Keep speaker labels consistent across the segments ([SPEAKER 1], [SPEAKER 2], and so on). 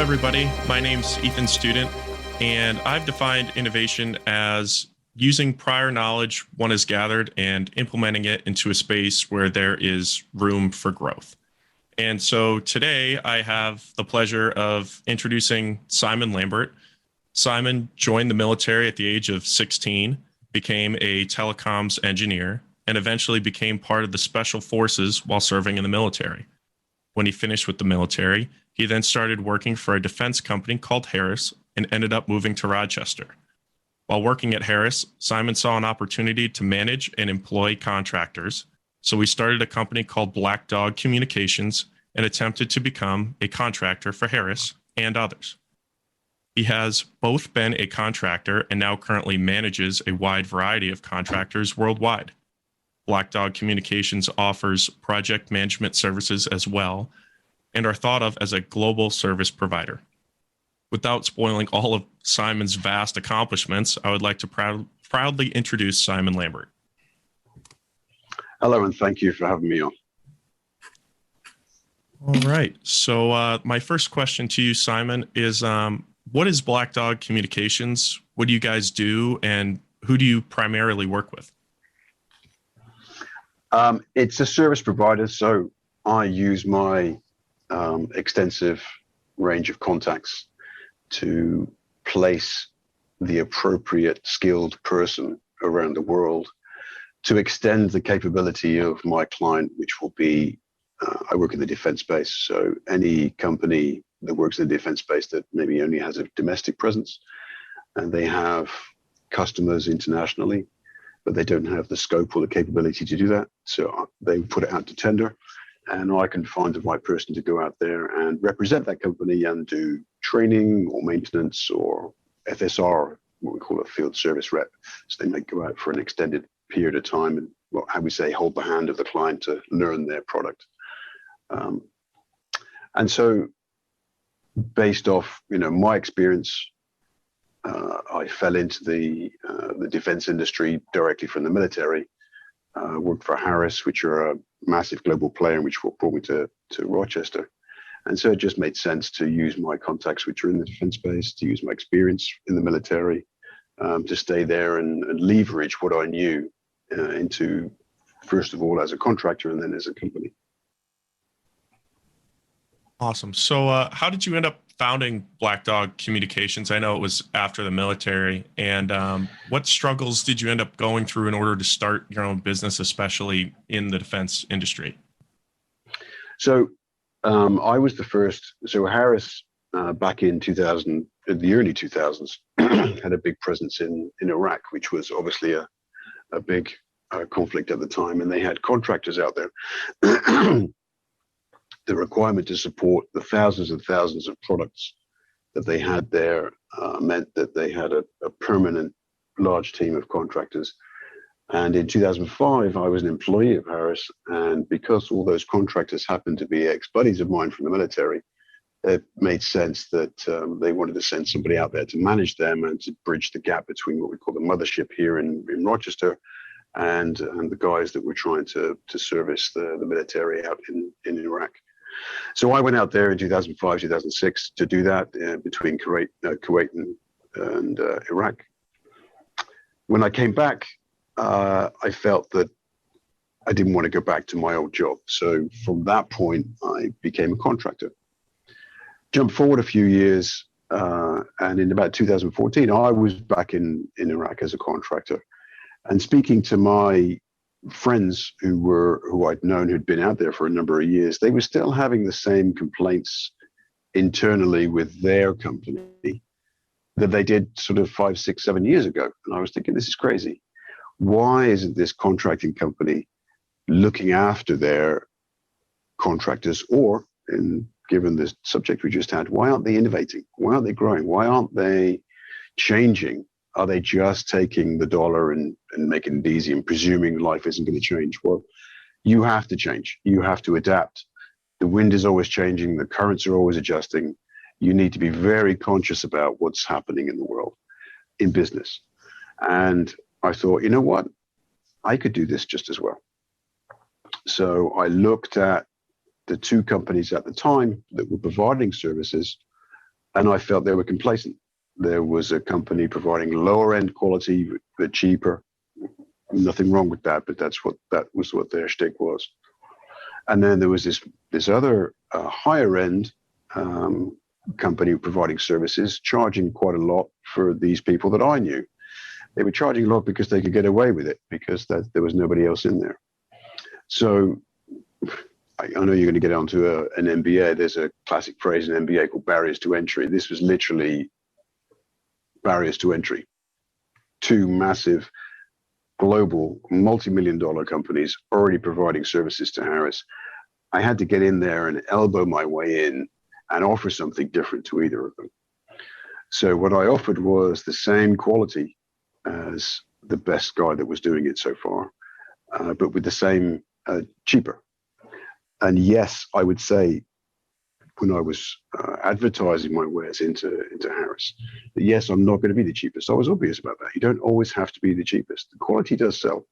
[SPEAKER 1] everybody. My name's Ethan Student, and I've defined innovation as using prior knowledge one has gathered and implementing it into a space where there is room for growth. And so today I have the pleasure of introducing Simon Lambert. Simon joined the military at the age of 16, became a telecoms engineer, and eventually became part of the special forces while serving in the military. When he finished with the military, he then started working for a defense company called Harris and ended up moving to Rochester. While working at Harris, Simon saw an opportunity to manage and employ contractors, so he started a company called Black Dog Communications and attempted to become a contractor for Harris and others. He has both been a contractor and now currently manages a wide variety of contractors worldwide. Black Dog Communications offers project management services as well and are thought of as a global service provider. Without spoiling all of Simon's vast accomplishments, I would like to proudly introduce Simon Lambert.
[SPEAKER 2] Hello, and thank you for having me on.
[SPEAKER 1] All right. So my first question to you, Simon, is what is Black Dog Communications? What do you guys do, and who do you primarily work with?
[SPEAKER 2] It's a service provider, so I use my extensive range of contacts to place the appropriate skilled person around the world to extend the capability of my client, which will be, I work in the defense space, so any company that works in the defense space that maybe only has a domestic presence, and they have customers internationally, but they don't have the scope or the capability to do that. So they put it out to tender, and I can find the right person to go out there and represent that company and do training or maintenance or FSR, what we call a field service rep. So they might go out for an extended period of time and, well, how we say, hold the hand of the client to learn their product. And so based off, my experience, I fell into the defense industry directly from the military. Worked for Harris, which are a massive global player, which brought me to Rochester. And so it just made sense to use my contacts, which are in the defense space, to use my experience in the military, to stay there and leverage what I knew into, first of all, as a contractor and then as a company.
[SPEAKER 1] Awesome. So how did you end up founding Black Dog Communications? I know it was after the military. And what struggles did you end up going through in order to start your own business, especially in the defense industry?
[SPEAKER 2] So I was the first. So Harris, back in the early 2000s, had a big presence in Iraq, which was obviously a big conflict at the time. And they had contractors out there. The requirement to support the thousands and thousands of products that they had there meant that they had a permanent large team of contractors. And in 2005, I was an employee of Harris. And because all those contractors happened to be ex-buddies of mine from the military, it made sense that they wanted to send somebody out there to manage them and to bridge the gap between what we call the mothership here in Rochester and the guys that were trying to service the military out in Iraq. So I went out there in 2005, 2006 to do that between Kuwait and Iraq. When I came back, I felt that I didn't want to go back to my old job. So from that point, I became a contractor. Jump forward a few years, and in about 2014, I was back in Iraq as a contractor. And speaking to my friends who I'd known who'd been out there for a number of years, they were still having the same complaints internally with their company that they did sort of 5, 6, 7 years ago. And I was thinking, this is crazy. Why isn't this contracting company looking after their contractors? Or, given the subject we just had, why aren't they innovating? Why aren't they growing? Why aren't they changing? Are they just taking the dollar and making it easy and presuming life isn't going to change? Well, you have to change. You have to adapt. The wind is always changing. The currents are always adjusting. You need to be very conscious about what's happening in the world, in business. And I thought, you know what? I could do this just as well. So I looked at the two companies at the time that were providing services and I felt they were complacent. There was a company providing lower end quality but cheaper. Nothing wrong with that, but that was what their shtick was. And then there was this other higher end company providing services, charging quite a lot for these people that I knew. They were charging a lot because they could get away with it, because there was nobody else in there. So I know you're going to get onto an MBA. There's a classic phrase in MBA called barriers to entry. This was literally barriers to entry. Two massive global multi-million-dollar companies already providing services to Harris. I had to get in there and elbow my way in and offer something different to either of them. So what I offered was the same quality as the best guy that was doing it so far, but with the same cheaper. And yes, I would say when I was advertising my wares into Harris, that yes, I'm not going to be the cheapest. I was obvious about that. You don't always have to be the cheapest. The quality does sell,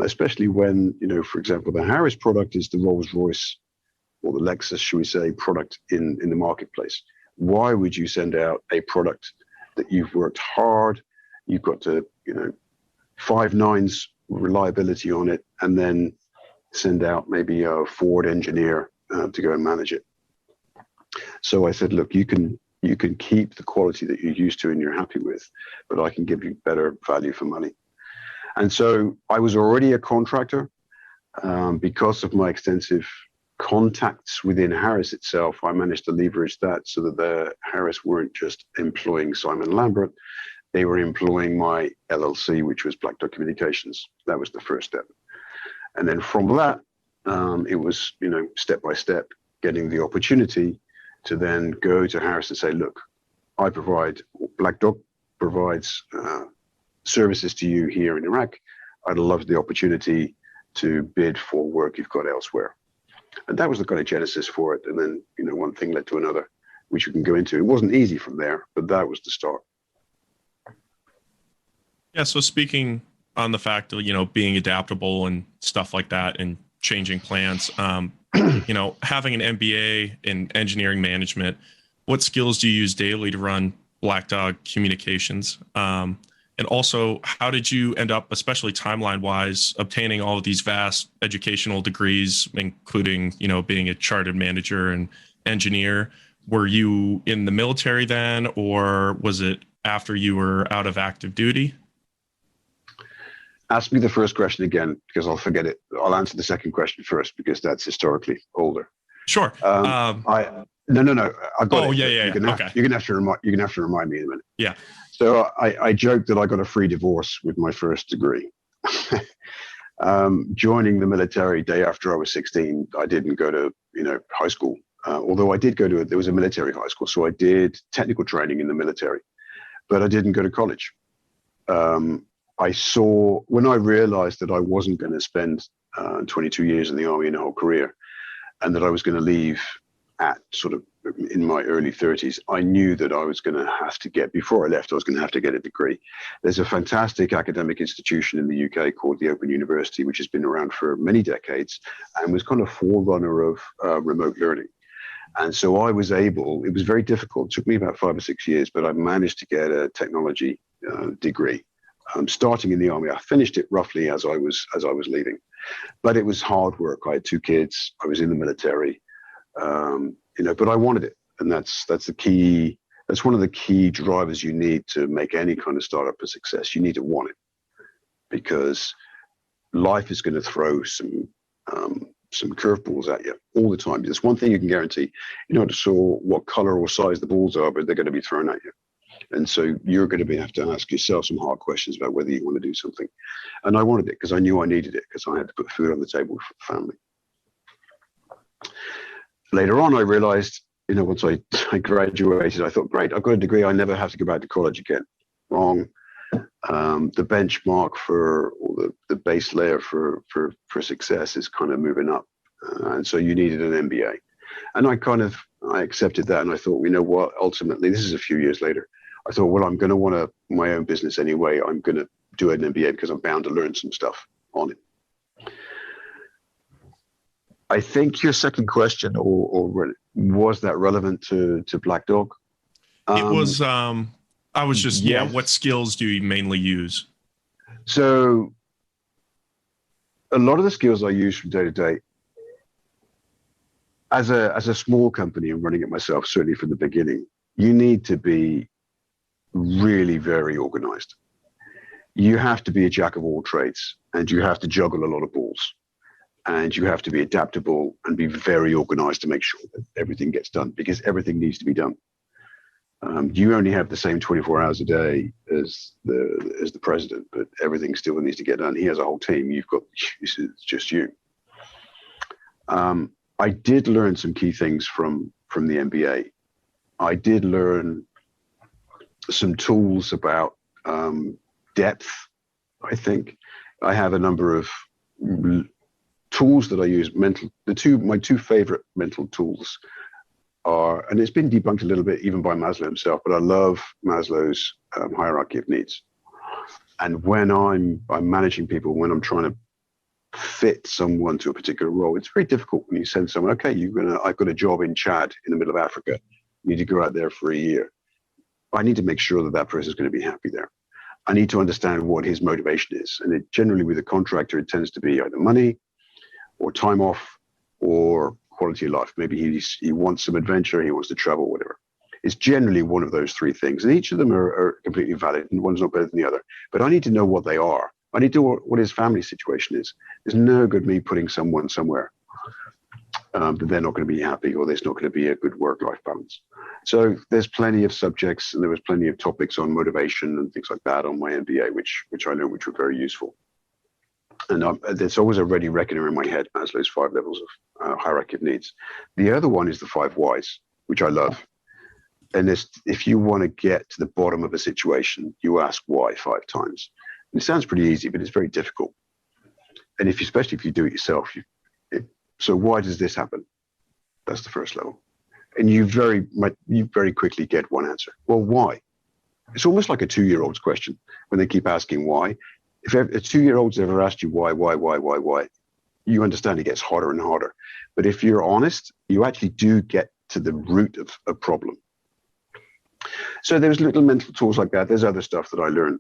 [SPEAKER 2] especially when, for example, the Harris product is the Rolls-Royce or the Lexus, should we say, product in the marketplace. Why would you send out a product that you've worked hard, you've got to, 5 nines reliability on it, and then send out maybe a Ford engineer to go and manage it? So I said, look, you can keep the quality that you're used to and you're happy with, but I can give you better value for money. And so I was already a contractor. Because of my extensive contacts within Harris itself, I managed to leverage that so that the Harris weren't just employing Simon Lambert, they were employing my LLC, which was Black Dog Communications. That was the first step. And then from that, it was, step by step, getting the opportunity to then go to Harris and say, look, Black Dog provides services to you here in Iraq. I'd love the opportunity to bid for work you've got elsewhere. And that was the kind of genesis for it. And then, one thing led to another, which we can go into. It wasn't easy from there, but that was the start.
[SPEAKER 1] Yeah. So speaking on the fact of, being adaptable and stuff like that and changing plans, having an MBA in engineering management, what skills do you use daily to run Black Dog Communications? And also, how did you end up, especially timeline-wise, obtaining all of these vast educational degrees, including, being a chartered manager and engineer? Were you in the military then, or was it after you were out of active duty?
[SPEAKER 2] Ask me the first question again, because I'll forget it. I'll answer the second question first, because that's historically older.
[SPEAKER 1] Sure.
[SPEAKER 2] No. I've got it.
[SPEAKER 1] Yeah.
[SPEAKER 2] You're gonna have to remind me in a minute.
[SPEAKER 1] Yeah.
[SPEAKER 2] So I joked that I got a free divorce with my first degree. Joining the military day after I was 16, I didn't go to high school. Although I did there was a military high school, so I did technical training in the military, but I didn't go to college. When I realized that I wasn't going to spend 22 years in the army in a whole career, and that I was going to leave at sort of in my early 30s, I knew that I was going to have to before I left, I was going to have to get a degree. There's a fantastic academic institution in the UK called the Open University, which has been around for many decades and was kind of forerunner of remote learning. And so it was very difficult. It took me about 5 or 6 years, but I managed to get a technology degree. Starting in the army, I finished it roughly as I was leaving, but it was hard work. I had 2 kids. I was in the military, but I wanted it, and that's the key. That's one of the key drivers you need to make any kind of startup a success. You need to want it, because life is going to throw some curveballs at you all the time. There's one thing you can guarantee: you're not sure what color or size the balls are, but they're going to be thrown at you. And so you're going to have to ask yourself some hard questions about whether you want to do something. And I wanted it because I knew I needed it, because I had to put food on the table for the family. Later on, I realized, once I graduated, I thought, great, I've got a degree. I never have to go back to college again. Wrong. The benchmark or the base layer for success is kind of moving up. And so you needed an MBA. And I accepted that. And I thought, what, ultimately, this is a few years later, I thought, well, I'm going to want my own business anyway. I'm going to do an MBA because I'm bound to learn some stuff on it. I think your second question, or was that relevant to Black Dog?
[SPEAKER 1] It
[SPEAKER 2] Um,
[SPEAKER 1] was, I was just, yeah, what
[SPEAKER 2] yes.
[SPEAKER 1] skills do you mainly use?
[SPEAKER 2] So a lot of the skills I use from day to day, as a small company and running it myself, certainly from the beginning, you need to be really very organized. You have to be a jack of all trades, and you have to juggle a lot of balls, and you have to be adaptable and be very organized to make sure that everything gets done, because everything needs to be done. You only have the same 24 hours a day as the president, but everything still needs to get done. He has a whole team. You've got it's just you. I did learn some key things from the MBA. I did learn some tools about depth. I think I have a number of tools that I use. My two favorite mental tools are, and it's been debunked a little bit even by Maslow himself, but I love Maslow's hierarchy of needs. And when I'm managing people, when I'm trying to fit someone to a particular role, it's very difficult when you send someone, okay, I've got a job in Chad in the middle of Africa. You need to go out there for a year. I need to make sure that that person is going to be happy there. I need to understand what his motivation is. And generally with a contractor, it tends to be either money or time off or quality of life. Maybe he wants some adventure, he wants to travel, whatever. It's generally one of those three things. And each of them are completely valid, and one's not better than the other. But I need to know what they are. I need to know what his family situation is. There's no good me putting someone somewhere that they're not going to be happy, or there's not going to be a good work-life balance. So there's plenty of subjects, and there was plenty of topics on motivation and things like that on my MBA, which I learned, which were very useful. And there's always a ready reckoner in my head, Maslow's 5 levels of hierarchy of needs. The other one is the 5 whys, which I love. And if you want to get to the bottom of a situation, you ask why 5 times. And it sounds pretty easy, but it's very difficult. And especially if you do it yourself, so why does this happen? That's the first level. And you very quickly get one answer. Well, why? It's almost like a 2-year-old's question when they keep asking why. If a 2-year-old's ever asked you why, you understand it gets harder and harder. But if you're honest, you actually do get to the root of a problem. So there's little mental tools like that. There's other stuff that I learned.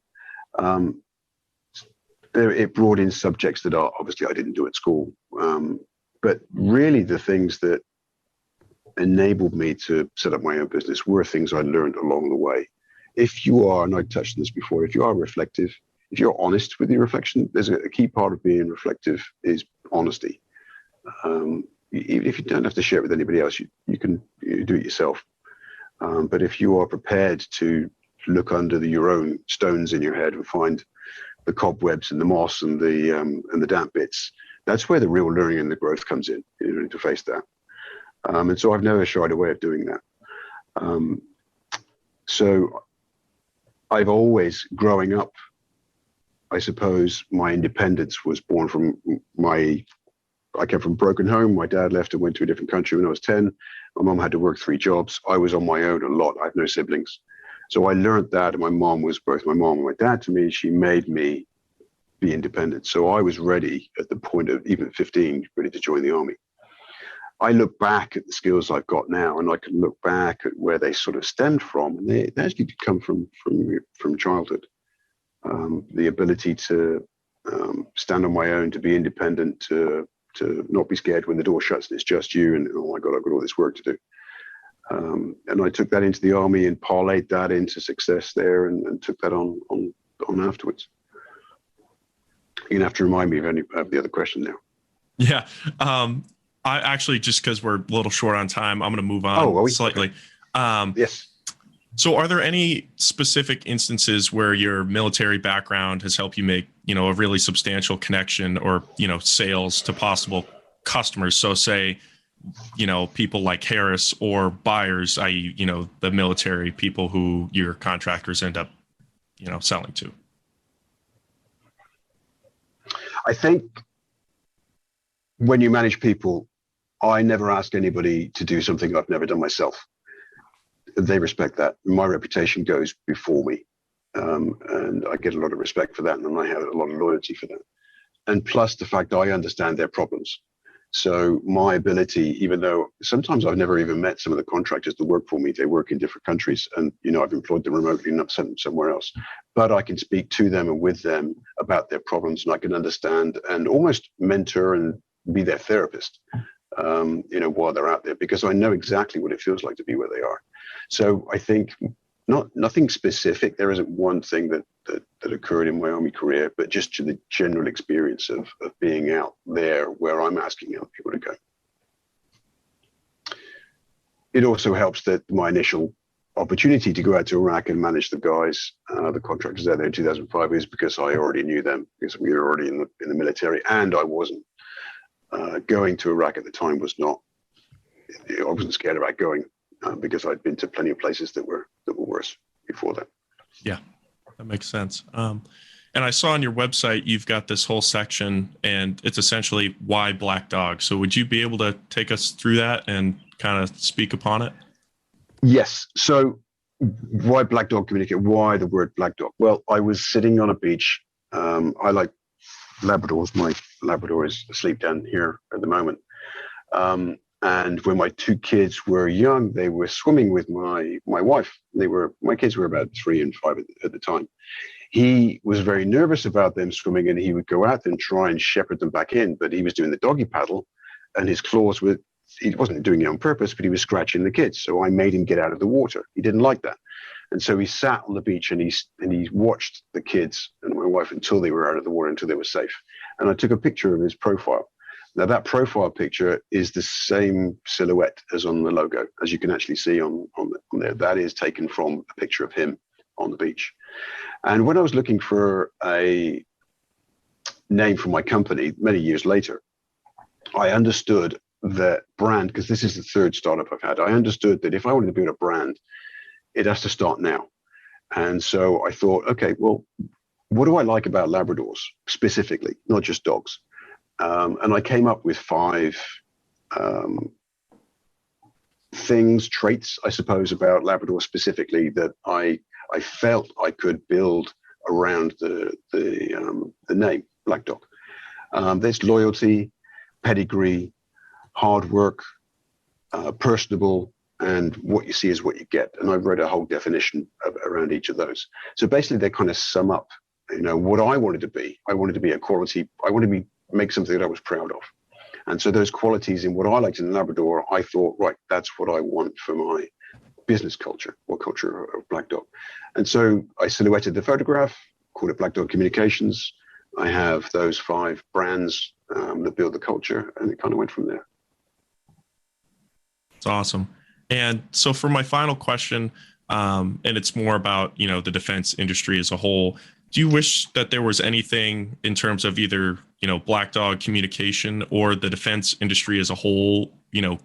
[SPEAKER 2] It brought in subjects that obviously I didn't do at school. But really the things that enabled me to set up my own business were things I learned along the way. If you are, and I touched on this before, if you are reflective, if you're honest with your reflection, there's a key part of being reflective is honesty. If you don't have to share it with anybody else, you can do it yourself. But if you are prepared to look under your own stones in your head and find the cobwebs and the moss and the damp bits, that's where the real learning and the growth comes in. You need to face that. And so I've never shied away of doing that. So I've always, growing up, I suppose my independence was born from I came from a broken home. My dad left and went to a different country when I was 10. My mom had to work 3 jobs. I was on my own a lot. I have no siblings. So I learned that, and my mom was both my mom and my dad to me. She made me be independent. So I was ready at the point of even 15, ready to join the army. I look back at the skills I've got now, and I can look back at where they sort of stemmed from, and they actually come from childhood. The ability to stand on my own, to be independent, to not be scared when the door shuts and it's just you, and oh my God, I've got all this work to do. And I took that into the army and parlayed that into success there, and took that on afterwards. You're gonna have to remind me of the other question now.
[SPEAKER 1] Yeah. I actually, just because we're a little short on time, I'm going to move on slightly.
[SPEAKER 2] Okay. Yes.
[SPEAKER 1] So are there any specific instances where your military background has helped you make, a really substantial connection or, sales to possible customers? So say, people like Harris or buyers, i.e., the military people who your contractors end up, selling to.
[SPEAKER 2] I think when you manage people, I never ask anybody to do something I've never done myself. They respect that. My reputation goes before me. And I get a lot of respect for that, and I have a lot of loyalty for that. And plus the fact that I understand their problems. So my ability, even though sometimes I've never even met some of the contractors that work for me, they work in different countries, and I've employed them remotely and not sent them somewhere else. But I can speak to them and with them about their problems, and I can understand and almost mentor and be their therapist, while they're out there, because I know exactly what it feels like to be where they are. So I think nothing specific. There isn't one thing that occurred in my Army career, but just to the general experience of being out there where I'm asking other people to go. It also helps that my initial opportunity to go out to Iraq and manage the guys, the contractors out there in 2005, is because I already knew them, because we were already in the military, and I wasn't going to Iraq at the time. I wasn't scared about going because I'd been to plenty of places that were worse before that.
[SPEAKER 1] Yeah, that makes sense. And I saw on your website, you've got this whole section, and it's essentially why Black Dog. So would you be able to take us through that and kind of speak upon it?
[SPEAKER 2] Yes. So why Black Dog Communicate? Why the word Black Dog? Well, I was sitting on a beach. I like Labradors. My Labrador is asleep down here at the moment. And when my two kids were young, they were swimming with my wife. My kids were about 3 and 5 at the time. He was very nervous about them swimming, and he would go out and try and shepherd them back in. But he was doing the doggy paddle, and his claws he wasn't doing it on purpose, but he was scratching the kids. So I made him get out of the water. He didn't like that. And so he sat on the beach and he watched the kids and my wife until they were out of the water, until they were safe. And I took a picture of his profile. Now, that profile picture is the same silhouette as on the logo, as you can actually see on there. That is taken from a picture of him on the beach. And when I was looking for a name for my company many years later, I understood that brand, because this is the third startup I've had, I understood that if I wanted to build a brand, it has to start now. And so I thought, okay, well, what do I like about Labradors specifically, not just dogs? And I came up with 5 traits, I suppose, about Labrador specifically that I felt I could build around the name Black Dog. There's loyalty, pedigree, hard work, personable, and what you see is what you get. And I wrote a whole definition around each of those. So basically, they kind of sum up, what I wanted to be. I wanted to be a quality. I wanted to make something that I was proud of. And so those qualities in what I liked in Labrador, I thought, right, that's what I want for my business culture, or culture of Black Dog. And so I silhouetted the photograph, called it Black Dog Communications. I have those 5 brands that build the culture, and it kind of went from there.
[SPEAKER 1] It's awesome. And so for my final question, and it's more about, the defense industry as a whole, do you wish that there was anything in terms of either, Black Dog Communication or the defense industry as a whole,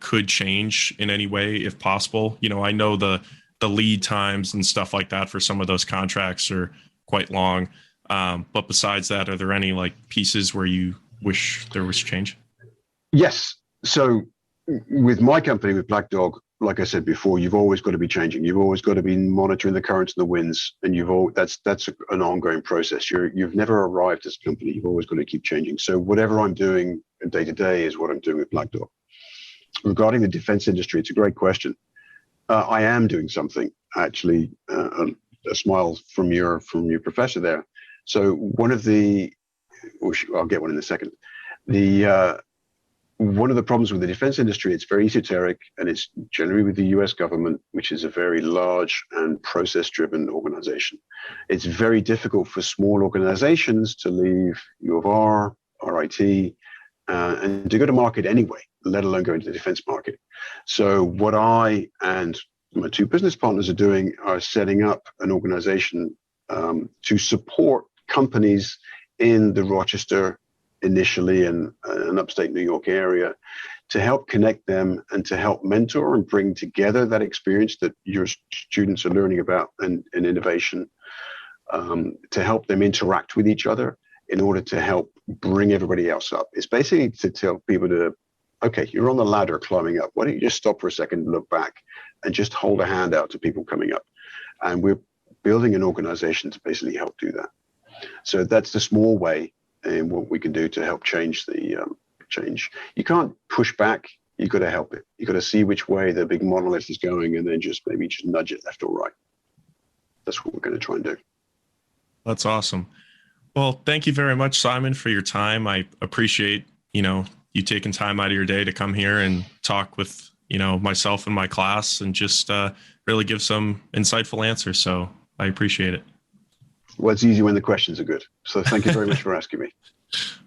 [SPEAKER 1] could change in any way if possible? I know the lead times and stuff like that for some of those contracts are quite long. But besides that, are there any pieces where you wish there was change?
[SPEAKER 2] Yes. So with my company, with Black Dog, like I said before, you've always got to be changing. You've always got to be monitoring the currents and the winds, and that's an ongoing process. You've never arrived as a company. You've always got to keep changing. So whatever I'm doing day to day is what I'm doing with Black Dog. Regarding the defense industry, it's a great question. I am doing something, actually. A smile from your professor there. So one of the, I'll get one in a second. One of the problems with the defense industry, it's very esoteric, and it's generally with the US government, which is a very large and process-driven organization. It's very difficult for small organizations to leave U of R, RIT, and to go to market anyway, let alone go into the defense market. So what I and my 2 business partners are doing are setting up an organization to support companies in the Rochester initially and upstate New York area, to help connect them and to help mentor and bring together that experience that your students are learning about and innovation, to help them interact with each other in order to help bring everybody else up. It's basically to tell people okay, you're on the ladder climbing up. Why don't you just stop for a second and look back and just hold a hand out to people coming up? And we're building an organization to basically help do that. So that's the small way in what we can do to help change the change. You can't push back. You've got to help it. You've got to see which way the big monolith is going and then just maybe just nudge it left or right. That's what we're going to try and do.
[SPEAKER 1] That's awesome. Well, thank you very much, Simon, for your time. I appreciate, you taking time out of your day to come here and talk with, myself and my class and just really give some insightful answers. So I appreciate it.
[SPEAKER 2] Well, it's easy when the questions are good. So thank you very much for asking me.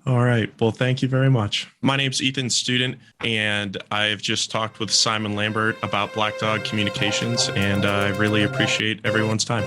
[SPEAKER 1] All right. Well, thank you very much. My name's Ethan Student, and I've just talked with Simon Lambert about Black Dog Communications, and I really appreciate everyone's time.